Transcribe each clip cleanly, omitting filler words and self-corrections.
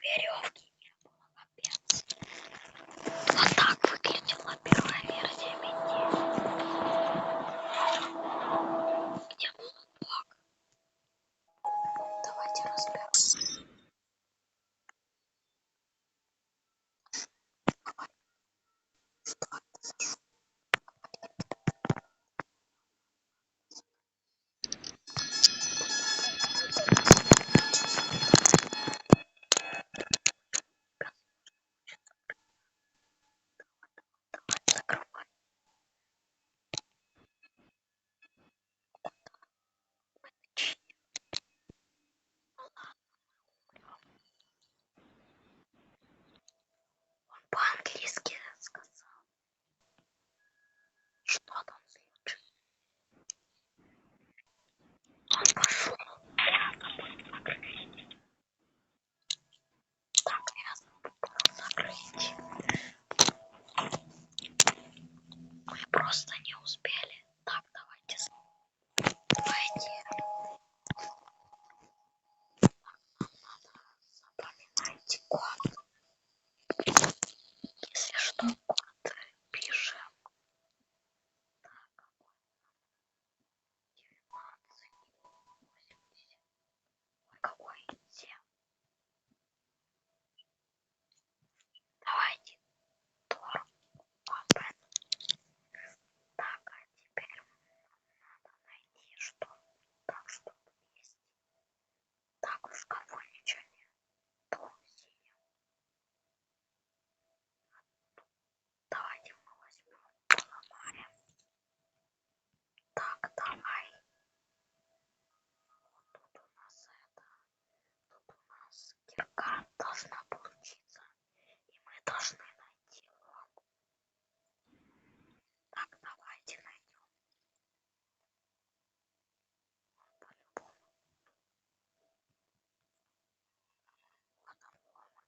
веревки не было, капец. Вот так выглядела первая версия мети. Где молоток? Давайте разберем. Закрывай. Он по-английски сказал. Что там случилось? Он пошел. Так, я забыл закрыть. Мы просто не успели. Так, давайте. Запоминайте код. Если что, код пишем. Так, 19, 80. Ой, какой 7. Давайте Тор. Open. Так, а теперь надо найти что. Так, что тут есть. Так, в шкафу ничего нет. То синим. Давайте мы возьмем, поломаем. Так, давай. Вот тут у нас это. Тут у нас кирка должна получиться. И мы должны найти лом. Так, давайте найдем. По-любому. Вот он лом.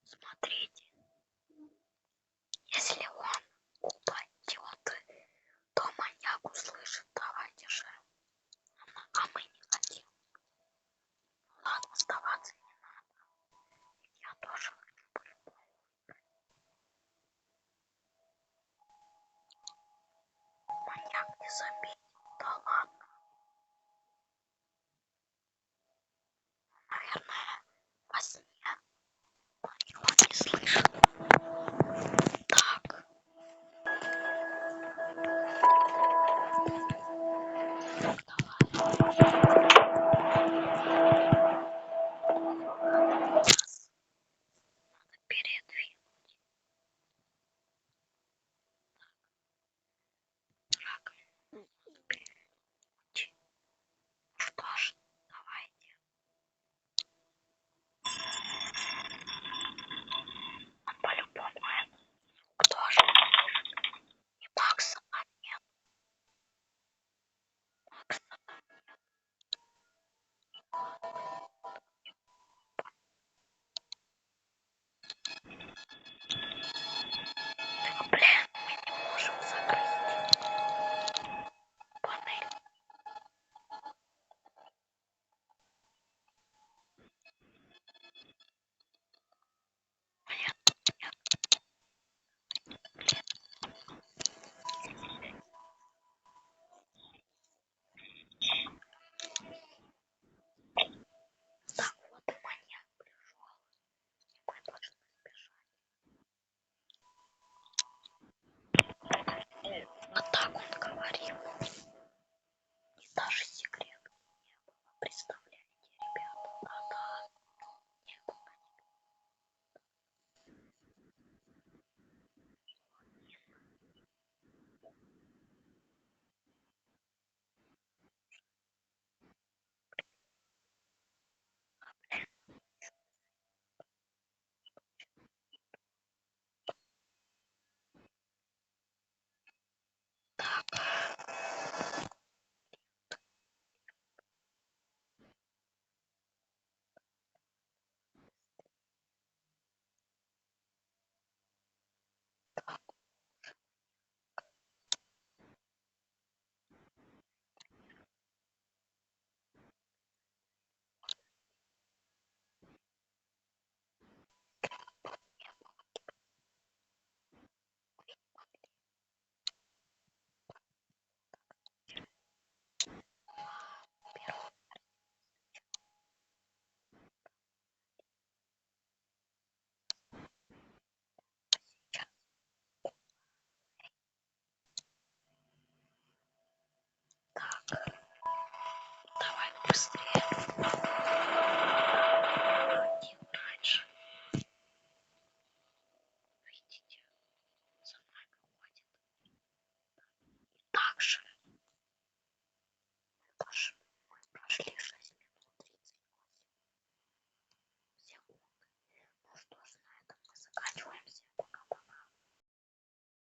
Смотрите.